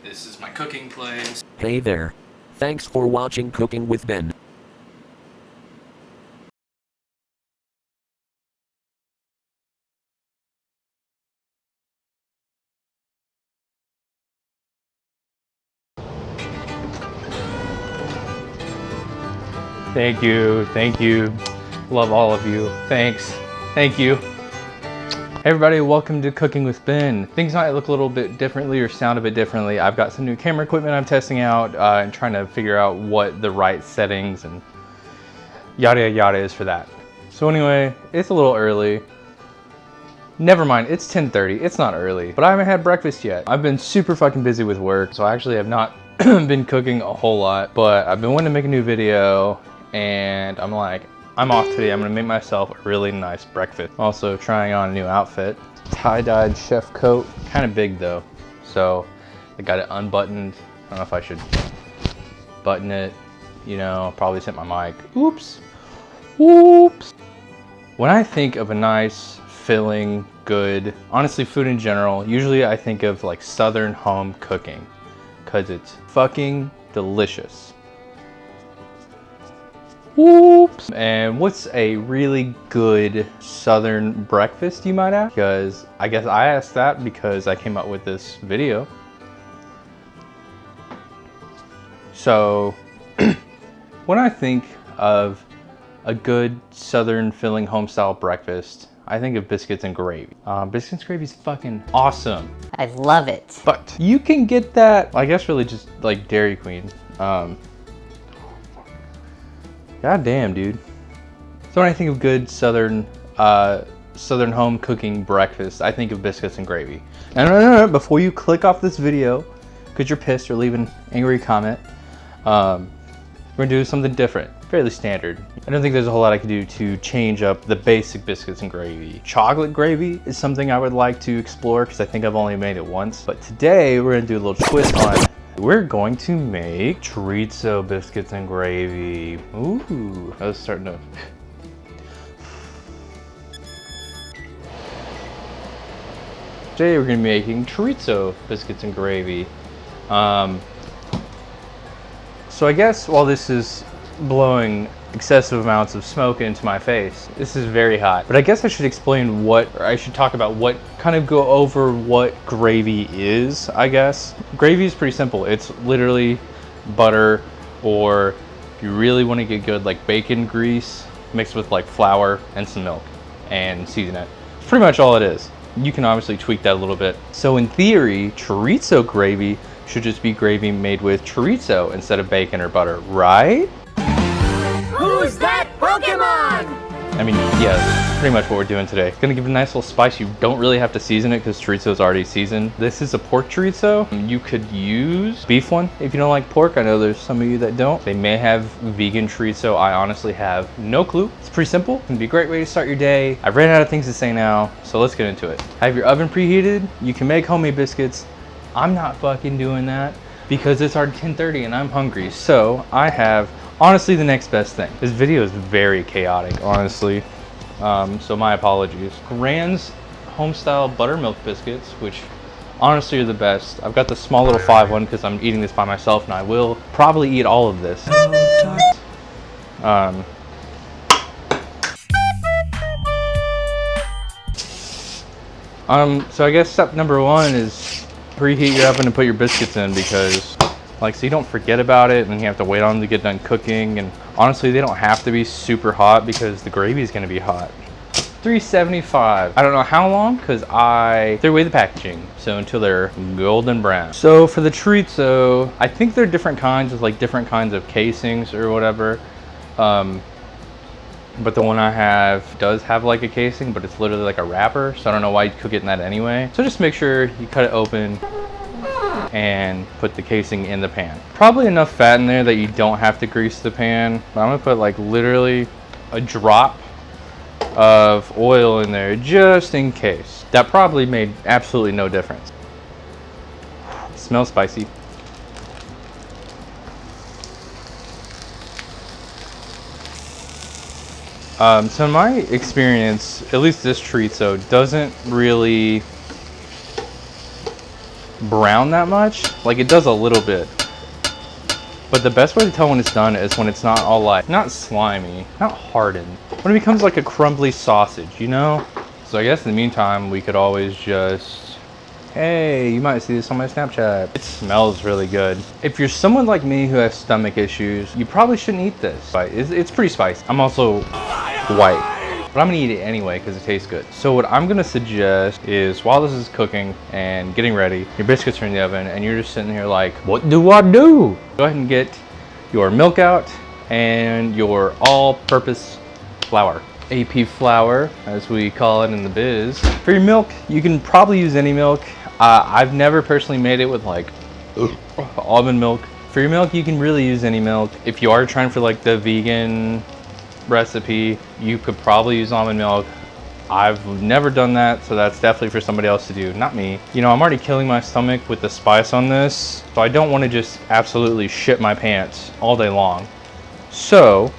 This is my cooking place. Hey there. Thanks for watching Cooking with Ben. Thank you. Love all of you. Thanks. Thank you. Hey everybody, welcome to Cooking with Ben. Things might look a little bit differently or sound a bit differently. I've got some new camera equipment I'm testing out and trying to figure out what the right settings and yada yada is for that. So anyway, it's a little early. Never mind, it's 10:30. It's not early, but I haven't had breakfast yet. I've been super fucking busy with work, so I actually have not been cooking a whole lot, but I've been wanting to make a new video and I'm like, I'm off today. I'm gonna make myself a really nice breakfast. Also trying on a new outfit. Tie-dyed chef coat, kind of big though. So I got it unbuttoned. I don't know if I should button it, you know, probably hit my mic. Oops. When I think of a nice, filling, good, honestly food in general, usually I think of like Southern home cooking because it's fucking delicious. Whoops. And what's a really good Southern breakfast, you might ask? Because I guess I asked that because I came up with this video. So when I think of a good Southern filling home style breakfast, I think of biscuits and gravy. Biscuits and gravy is fucking awesome. I love it. But you can get that, I guess really just like Dairy Queen. God damn, dude. So when I think of good Southern home cooking breakfast, I think of biscuits and gravy. And no, before you click off this video, because you're pissed or leave an angry comment, we're gonna do something different, fairly standard. I don't think there's a whole lot I can do to change up the basic biscuits and gravy. Chocolate gravy is something I would like to explore because I think I've only made it once. But today we're gonna do a little twist on it. We're going to make chorizo biscuits and gravy. Ooh, I was starting to... Today we're gonna be making chorizo biscuits and gravy. So I guess while this is blowing excessive amounts of smoke into my face, this is very hot. But I guess I should explain or I should talk about kind of go over what gravy is, I guess. Gravy is pretty simple. It's literally butter, or if you really want to get good, like bacon grease mixed with like flour and some milk and season it. It's pretty much all it is. You can obviously tweak that a little bit. So in theory, chorizo gravy should just be gravy made with chorizo instead of bacon or butter, right? Who's that Pokemon? I mean, yeah, that's pretty much what we're doing today. It's gonna give it a nice little spice. You don't really have to season it because chorizo is already seasoned. This is a pork chorizo. You could use beef one if you don't like pork. I know there's some of you that don't. They may have vegan chorizo. I honestly have no clue. It's pretty simple. It can be a great way to start your day. I've ran out of things to say now, so let's get into it. Have your oven preheated. You can make homemade biscuits. I'm not fucking doing that because it's already 10:30 and I'm hungry. So I have honestly the next best thing. This video is very chaotic, honestly. So my apologies. Rand's homestyle buttermilk biscuits, which honestly are the best. I've got the small little 5 one because I'm eating this by myself and I will probably eat all of this. So I guess step number 1 is preheat your oven and put your biscuits in, because so you don't forget about it and then you have to wait on them to get done cooking. And honestly, they don't have to be super hot because the gravy is going to be hot. 375. I don't know how long because I threw away the packaging. So until they're golden brown. So for the chorizo, I think they're different kinds of different kinds of casings or whatever. But the one I have does have like a casing, but it's literally like a wrapper. So I don't know why you'd cook it in that anyway. So just make sure you cut it open and put the casing in the pan. Probably enough fat in there that you don't have to grease the pan. But I'm gonna put like literally a drop of oil in there just in case. That probably made absolutely no difference. It smells spicy. So in my experience, at least this chorizo doesn't really brown that much. Like, it does a little bit. But the best way to tell when it's done is when it's not all like, not slimy, not hardened. When it becomes like a crumbly sausage, you know? So I guess in the meantime, we could always just, hey, you might see this on my Snapchat. It smells really good. If you're someone like me who has stomach issues, you probably shouldn't eat this. It's pretty spicy. I'm also white. But I'm gonna eat it anyway because it tastes good. So what I'm gonna suggest is while this is cooking and getting ready, your biscuits are in the oven and you're just sitting here like, what do I do? Go ahead and get your milk out and your all-purpose flour. AP flour, as we call it in the biz. For your milk, you can probably use any milk. I've never personally made it with like almond milk. For your milk, you can really use any milk. If you are trying for like the vegan recipe, you could probably use almond milk. I've never done that, so that's definitely for somebody else to do, not me. You know, I'm already killing my stomach with the spice on this, so I don't want to just absolutely shit my pants all day long. So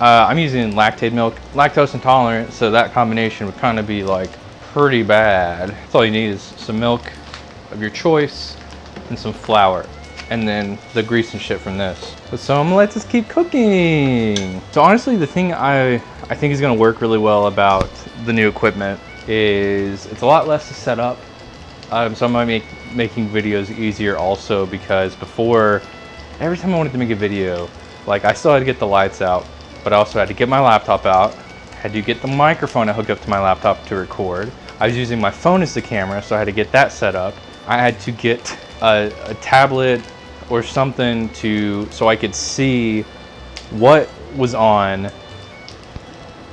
I'm using lactate milk, lactose intolerant, so that combination would kind of be like pretty bad. That's all you need is some milk of your choice and some flour, and then the grease and shit from this. So I'm gonna let this keep cooking. So honestly, the thing I think is gonna work really well about the new equipment is it's a lot less to set up. So I'm gonna making videos easier also, because before, every time I wanted to make a video, like I still had to get the lights out, but I also had to get my laptop out, had to get the microphone to hook up to my laptop to record. I was using my phone as the camera, so I had to get that set up. I had to get a tablet or something so I could see what was on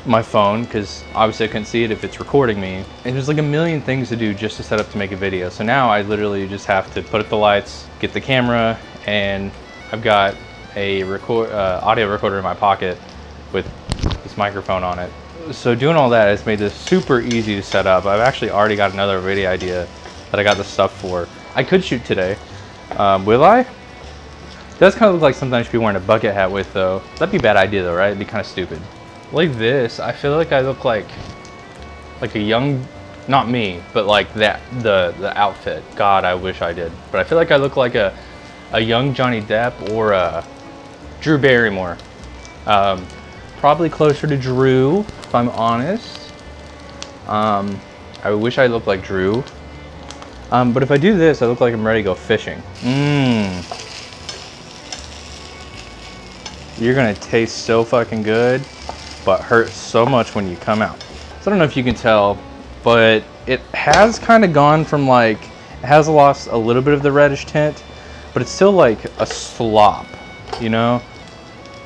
my phone, because obviously I couldn't see it if it's recording me. And there's like a million things to do just to set up to make a video. So now I literally just have to put up the lights, get the camera, and I've got a audio recorder in my pocket with this microphone on it. So doing all that has made this super easy to set up. I've actually already got another video idea that I got the stuff for. I could shoot today. Will I? It does kind of look like something I should be wearing a bucket hat with though. That'd be a bad idea though, right? It'd be kind of stupid. Like this, I feel like I look like a young, not me, but like the outfit. God, I wish I did. But I feel like I look like a young Johnny Depp or a Drew Barrymore. Probably closer to Drew, if I'm honest. I wish I looked like Drew. But if I do this, I look like I'm ready to go fishing. You're gonna taste so fucking good, but hurt so much when you come out. So I don't know if you can tell, but it has kind of gone from like, it has lost a little bit of the reddish tint, but it's still like a slop, you know?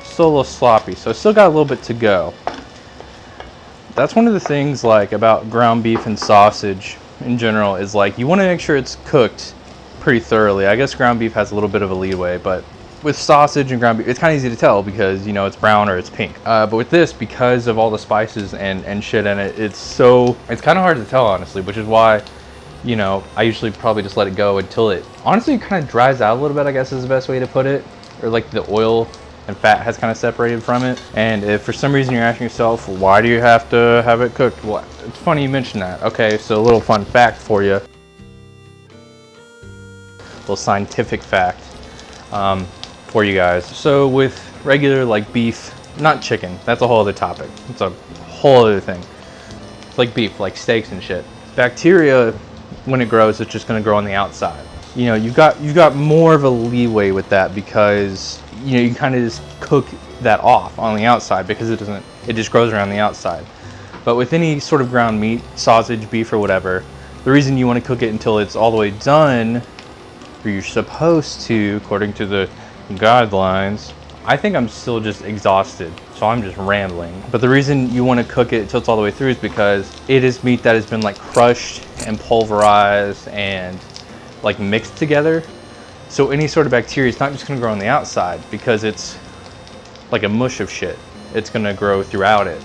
Still a little sloppy, so it's still got a little bit to go. That's one of the things like about ground beef and sausage in general, is like you want to make sure it's cooked pretty thoroughly. I guess ground beef has a little bit of a leeway, but with sausage and ground beef, it's kind of easy to tell because, you know, it's brown or it's pink. But with this, because of all the spices and shit in it, it's kind of hard to tell, honestly, which is why, you know, I usually probably just let it go until it honestly kind of dries out a little bit, I guess is the best way to put it. Or like the oil and fat has kind of separated from it. And if for some reason you're asking yourself, why do you have to have it cooked? Well, it's funny you mention that. Okay, so a little fun fact for you. A little scientific fact for you guys. So with regular like beef, not chicken, that's a whole other topic. It's a whole other thing. It's like beef, like steaks and shit. Bacteria, when it grows, it's just gonna grow on the outside. You know, you've got more of a leeway with that because, you know, you kind of just cook that off on the outside because it just grows around the outside. But with any sort of ground meat, sausage, beef, or whatever, the reason you want to cook it until it's all the way done, or you're supposed to, according to the guidelines, I think I'm still just exhausted, so I'm just rambling. But the reason you want to cook it until it's all the way through is because it is meat that has been like crushed and pulverized and like mixed together. So any sort of bacteria is not just going to grow on the outside because it's like a mush of shit. It's going to grow throughout it.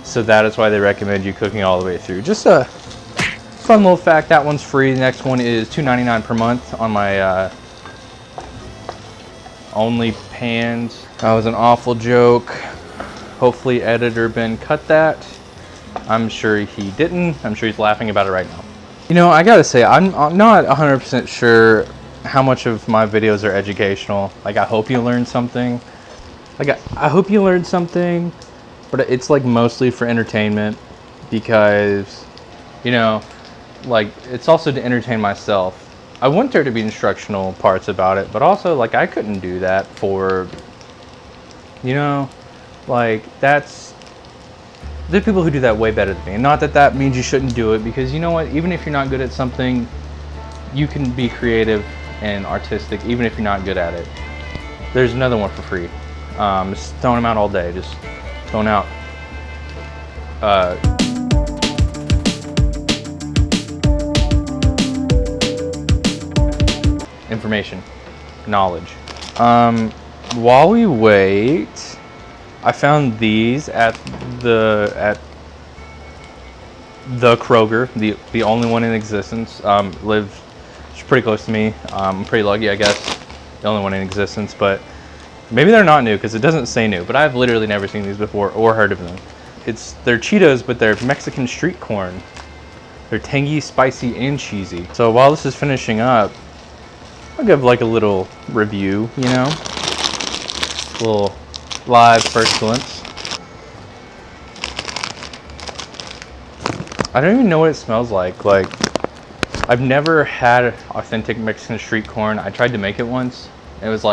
So that is why they recommend you cooking all the way through. Just a fun little fact. That one's free. The next one is $2.99 per month on my OnlyPans. That was an awful joke. Hopefully editor Ben cut that. I'm sure he didn't. I'm sure he's laughing about it right now. You know, I gotta say, I'm not 100% sure how much of my videos are educational. Like, I hope you learned something. Like, I hope you learned something, but it's like mostly for entertainment because, you know, like, it's also to entertain myself. I want there to be instructional parts about it, but also, like, I couldn't do that for, you know, like, there's people who do that way better than me. And not that that means you shouldn't do it, because you know what, even if you're not good at something, you can be creative and artistic even if you're not good at it. There's another one for free. Just throwing them out all day, just throwing out information, knowledge. While we wait, I found these at the Kroger, the only one in existence. Lives pretty close to me. I'm pretty lucky, I guess. The only one in existence, but maybe they're not new because it doesn't say new. But I've literally never seen these before or heard of them. They're Cheetos, but they're Mexican street corn. They're tangy, spicy, and cheesy. So while this is finishing up, I'll give like a little review, you know, a little live first glimpse. I don't even know what it smells like. Like, I've never had authentic Mexican street corn. I tried to make it once. It was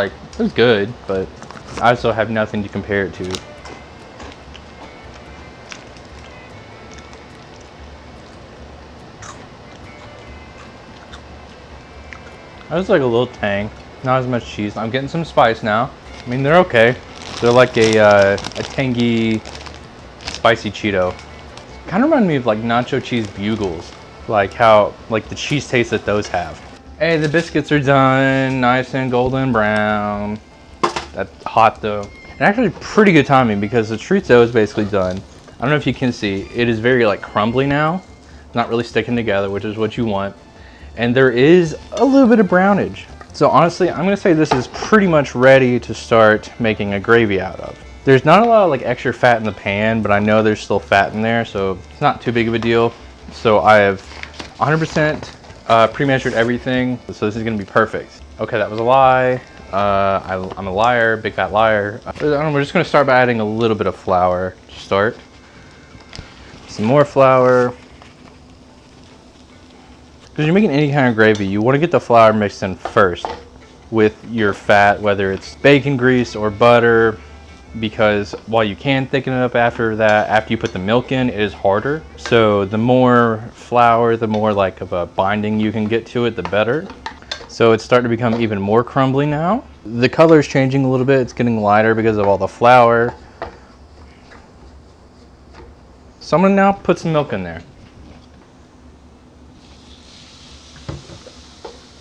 good, but I also have nothing to compare it to. That was like a little tang, not as much cheese. I'm getting some spice now. I mean, they're okay. They're like a tangy, spicy Cheeto. Kind of remind me of like nacho cheese bugles, like how like the cheese taste that those have. Hey, the biscuits are done, nice and golden brown. That's hot though. And actually pretty good timing because the chorizo is basically done. I don't know if you can see, it is very like crumbly now. Not really sticking together, which is what you want. And there is a little bit of brownage. So honestly, I'm gonna say this is pretty much ready to start making a gravy out of. There's not a lot of like extra fat in the pan, but I know there's still fat in there, so it's not too big of a deal. So I have 100% pre-measured everything, so this is gonna be perfect. Okay, that was a lie. I'm a liar, big fat liar. We're just gonna start by adding a little bit of flour to start. Some more flour. Because you're making any kind of gravy, you want to get the flour mixed in first with your fat, whether it's bacon grease or butter, because while you can thicken it up after that, after you put the milk in, it is harder. So the more flour, the more like of a binding you can get to it, the better. So it's starting to become even more crumbly now. The color is changing a little bit. It's getting lighter because of all the flour. So I'm gonna now put some milk in there.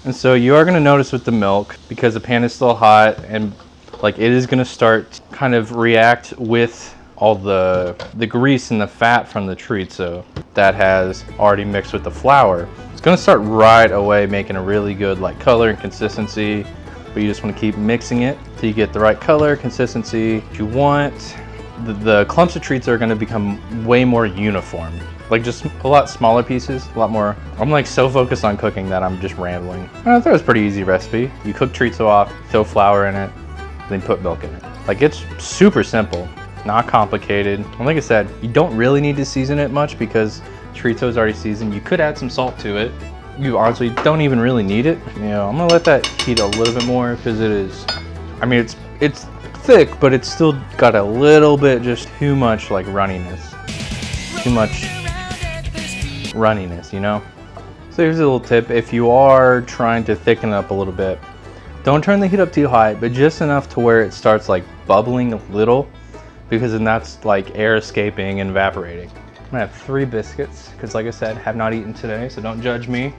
And so you are going to notice with the milk, because the pan is still hot and like it is going to start kind of react with all the grease and the fat from the chorizo that has already mixed with the flour. It's going to start right away making a really good like color and consistency, but you just want to keep mixing it till you get the right color, consistency you want. The clumps of chorizo are going to become way more uniform. Like just a lot smaller pieces, a lot more. I'm like so focused on cooking that I'm just rambling. I thought it was a pretty easy recipe. You cook chorizo off, throw flour in it, then put milk in it. Like it's super simple, not complicated. And like I said, you don't really need to season it much because chorizo is already seasoned. You could add some salt to it. You honestly don't even really need it. You know, I'm gonna let that heat a little bit more because it is, I mean, it's thick, but it's still got a little bit just too much like runniness. Too much runniness, you know? So here's a little tip. If you are trying to thicken it up a little bit, don't turn the heat up too high, but just enough to where it starts like bubbling a little, because then that's like air escaping and evaporating. I'm gonna have 3 biscuits, because like I said, have not eaten today, so don't judge me.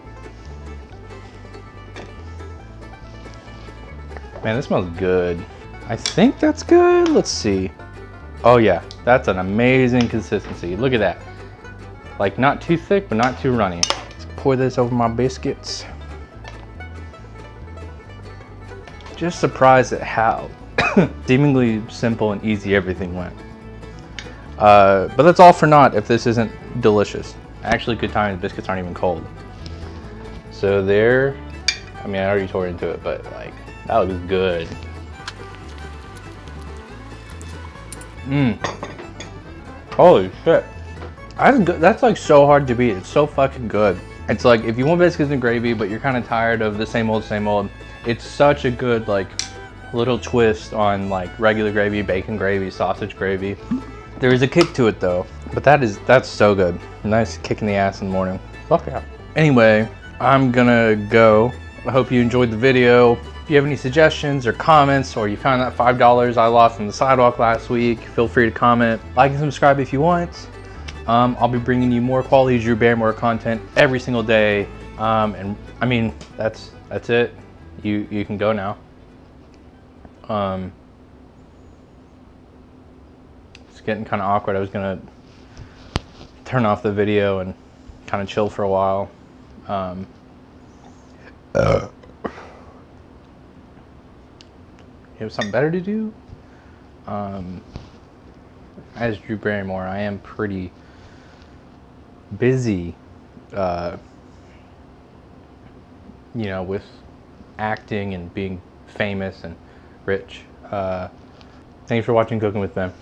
Man, this smells good. I think that's good. Let's see. Oh yeah, that's an amazing consistency. Look at that. Like not too thick, but not too runny. Let's pour this over my biscuits. Just surprised at how seemingly simple and easy everything went. But that's all for naught if this isn't delicious. Actually, good timing, the biscuits aren't even cold. So there, I mean, I already tore into it, but like, that looks good. Holy shit. That's good. That's like so hard to beat. It's so fucking good. It's like, if you want biscuits and gravy, but you're kind of tired of the same old, it's such a good like little twist on like regular gravy, bacon gravy, sausage gravy. There is a kick to it though, but that's so good. Nice kick in the ass in the morning. Fuck yeah. Anyway, I'm gonna go. I hope you enjoyed the video. If you have any suggestions or comments, or you found that $5 I lost on the sidewalk last week, feel free to comment. Like and subscribe if you want. I'll be bringing you more quality Drew Barrymore content every single day. And I mean, that's it. You can go now. It's getting kind of awkward. I was gonna turn off the video and kind of chill for a while. You have something better to do? As Drew Barrymore, I am pretty busy, you know, with acting and being famous and rich. Thanks for watching Cooking with Ben.